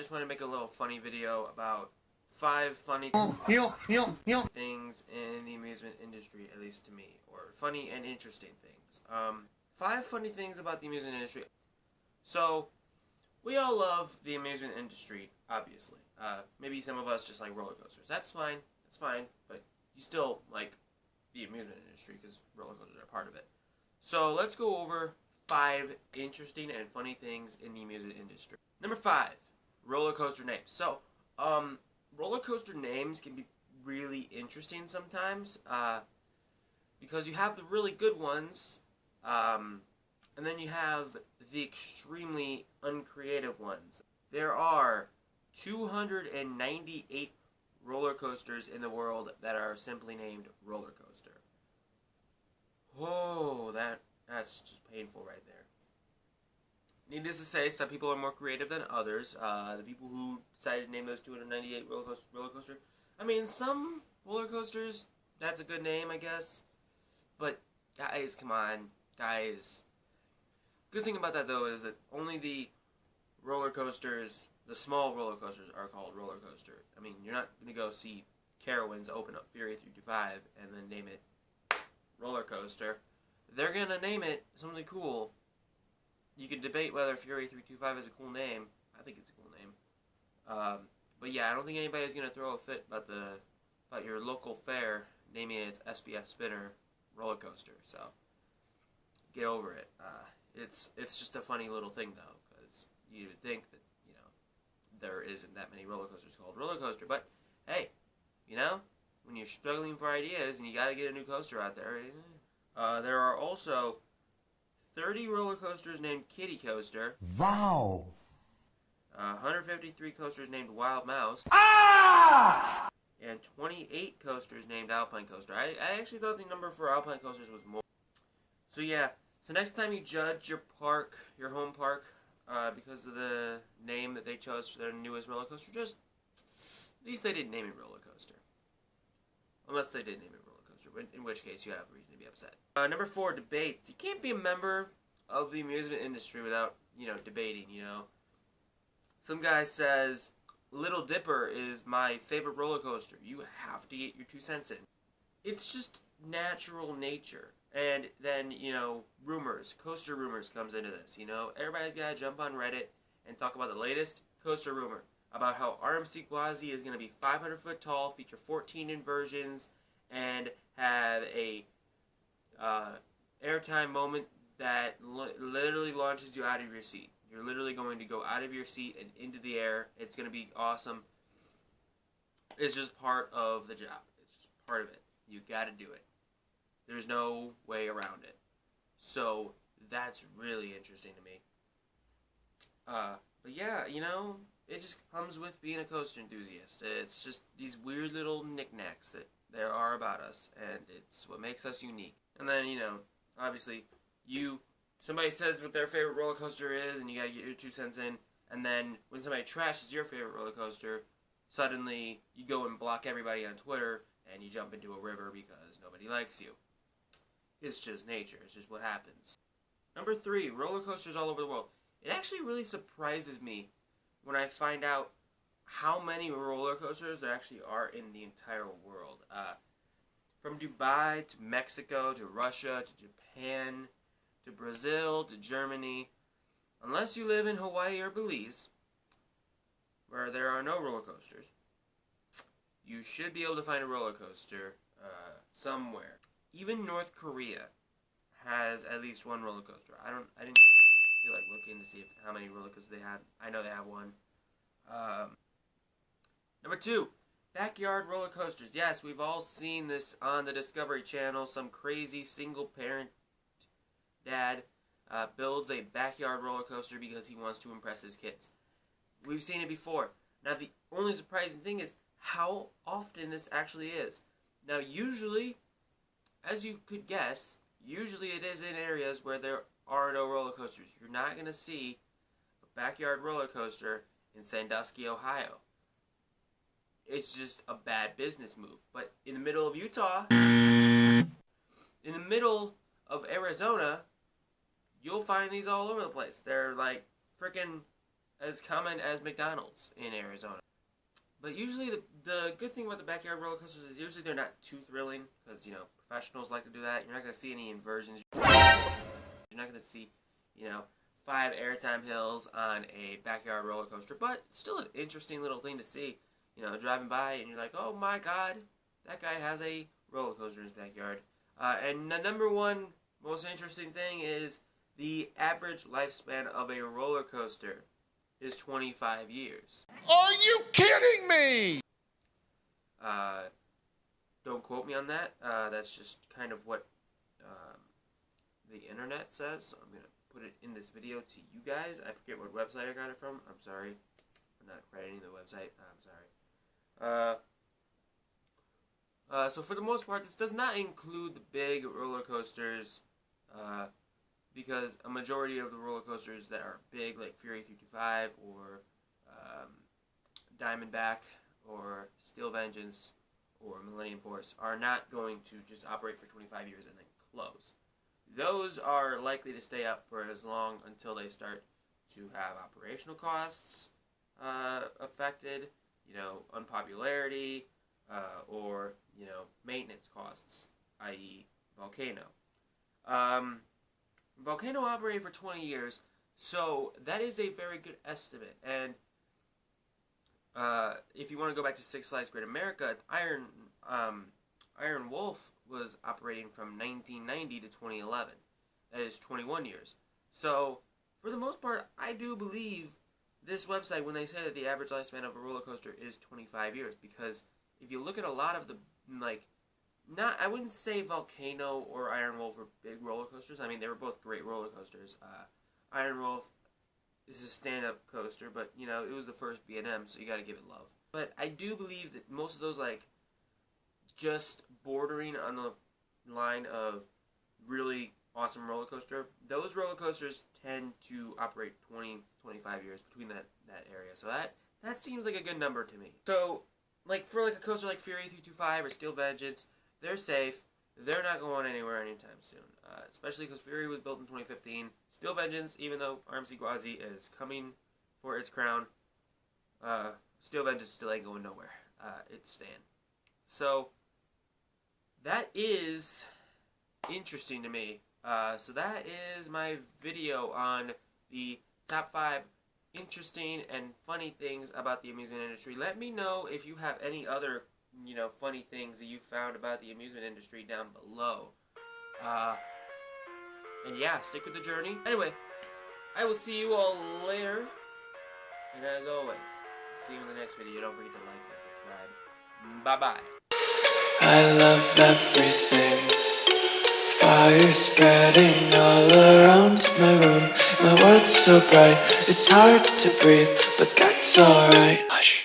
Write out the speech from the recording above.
just want to make a little funny video about 5 funny things in the amusement industry, at least to me, or funny and interesting things. 5 funny things about the amusement industry. So, we all love the amusement industry, obviously. Maybe some of us just like roller coasters. That's fine, but you still like the amusement industry because roller coasters are part of it. So, let's go over 5 interesting and funny things in the amusement industry. Number 5, roller coaster names. So, roller coaster names can be really interesting sometimes, because you have the really good ones, and then you have the extremely uncreative ones. There are 298 roller coasters in the world that are simply named roller coaster. Whoa, that's just painful right there. Needless to say, some people are more creative than others. The people who decided to name those 298 roller coaster. I mean, some roller coasters, that's a good name, I guess. But, guys, come on. Guys. Good thing about that, though, is that only the roller coasters, the small roller coasters, are called roller coaster. I mean, you're not going to go see Carowinds open up Fury 325 and then name it roller coaster. They're going to name it something cool. You can debate whether Fury 325 is a cool name. I think it's a cool name. But yeah, I don't think anybody's going to throw a fit about your local fair naming it its SBF Spinner roller coaster. So, get over it. It's just a funny little thing, though, because you would think that, there isn't that many roller coasters called roller coaster. But, hey, when you're struggling for ideas and you got to get a new coaster out there, there are also 30 roller coasters named Kitty Coaster. Wow! 153 coasters named Wild Mouse. Ah! And 28 coasters named Alpine Coaster. I actually thought the number for Alpine coasters was more. So yeah, so next time you judge your park, your home park, because of the name that they chose for their newest roller coaster, just, at least they didn't name it roller coaster. Unless they did name it roller coaster, in which case you have reason to be upset. Number 4, debates. You can't be a member of the amusement industry without, debating, Some guy says, Little Dipper is my favorite roller coaster. You have to get your 2 cents in. It's just natural nature. And then, coaster rumors comes into this, Everybody's got to jump on Reddit and talk about the latest coaster rumor about how RMC Quasi is going to be 500 foot tall, feature 14 inversions, and have a airtime moment that literally launches you out of your seat. You're literally going to go out of your seat and into the air. It's going to be awesome. It's just part of the job. It's just part of it. You got to do it. There's no way around it. So that's really interesting to me. But yeah, it just comes with being a coaster enthusiast. It's just these weird little knickknacks that there are about us, and it's what makes us unique. And then, obviously, somebody says what their favorite roller coaster is, and you gotta get your 2 cents in, and then when somebody trashes your favorite roller coaster, suddenly you go and block everybody on Twitter, and you jump into a river because nobody likes you. It's just nature. It's just what happens. Number 3, roller coasters all over the world. It actually really surprises me when I find out how many roller coasters there actually are in the entire world. From Dubai to Mexico to Russia to Japan to Brazil to Germany. Unless you live in Hawaii or Belize, where there are no roller coasters, you should be able to find a roller coaster somewhere. Even North Korea has at least one roller coaster. I didn't feel like looking to see how many roller coasters they have. I know they have one. Number 2, backyard roller coasters. Yes, we've all seen this on the Discovery Channel. Some crazy single-parent dad builds a backyard roller coaster because he wants to impress his kids. We've seen it before. Now, the only surprising thing is how often this actually is. Now, usually, as you could guess, usually it is in areas where there are no roller coasters. You're not going to see a backyard roller coaster in Sandusky, Ohio. It's just a bad business move. But in the middle of Utah, in the middle of Arizona, you'll find these all over the place. They're like freaking as common as McDonald's in Arizona. But usually the good thing about the backyard roller coasters is usually they're not too thrilling because, professionals like to do that. You're not going to see any inversions. You're not going to see, 5 airtime hills on a backyard roller coaster. But it's still an interesting little thing to see. Driving by and you're like, oh my god, that guy has a roller coaster in his backyard. And the number one most interesting thing is the average lifespan of a roller coaster is 25 years. Are you kidding me? Don't quote me on that. That's just kind of what the internet says. So I'm going to put it in this video to you guys. I forget what website I got it from. I'm sorry for not crediting the website. I'm sorry. So for the most part, this does not include the big roller coasters, because a majority of the roller coasters that are big, like Fury 325 or Diamondback or Steel Vengeance or Millennium Force, are not going to just operate for 25 years and then close. Those are likely to stay up for as long until they start to have operational costs affected, unpopularity, or, maintenance costs, i.e. Volcano. Volcano operated for 20 years, so that is a very good estimate. And if you want to go back to Six Flags Great America, Iron Wolf was operating from 1990 to 2011. That is 21 years. So, for the most part, I do believe this website when they say that the average lifespan of a roller coaster is 25 years, because if you look at a lot of the, I wouldn't say Volcano or Iron Wolf were big roller coasters. I mean, they were both great roller coasters. Iron Wolf is a stand-up coaster, but, it was the first B&M, so you gotta give it love. But I do believe that most of those, just bordering on the line of really awesome roller coaster, those roller coasters tend to operate 20, 25 years between that area. So that seems like a good number to me. So, for a coaster like Fury 325 or Steel Vengeance, they're safe. They're not going anywhere anytime soon. Especially because Fury was built in 2015. Steel Vengeance, even though RMC Gwazi is coming for its crown, Steel Vengeance still ain't going nowhere. It's staying. So, that is interesting to me. So that is my video on the top 5 interesting and funny things about the amusement industry. Let me know if you have any other, funny things that you found about the amusement industry down below. And yeah, stick with the journey. Anyway, I will see you all later. And as always, see you in the next video. Don't forget to like and subscribe. Bye-bye. I love everything. Fire spreading all around my room. My world's so bright, it's hard to breathe, but that's alright. Hush.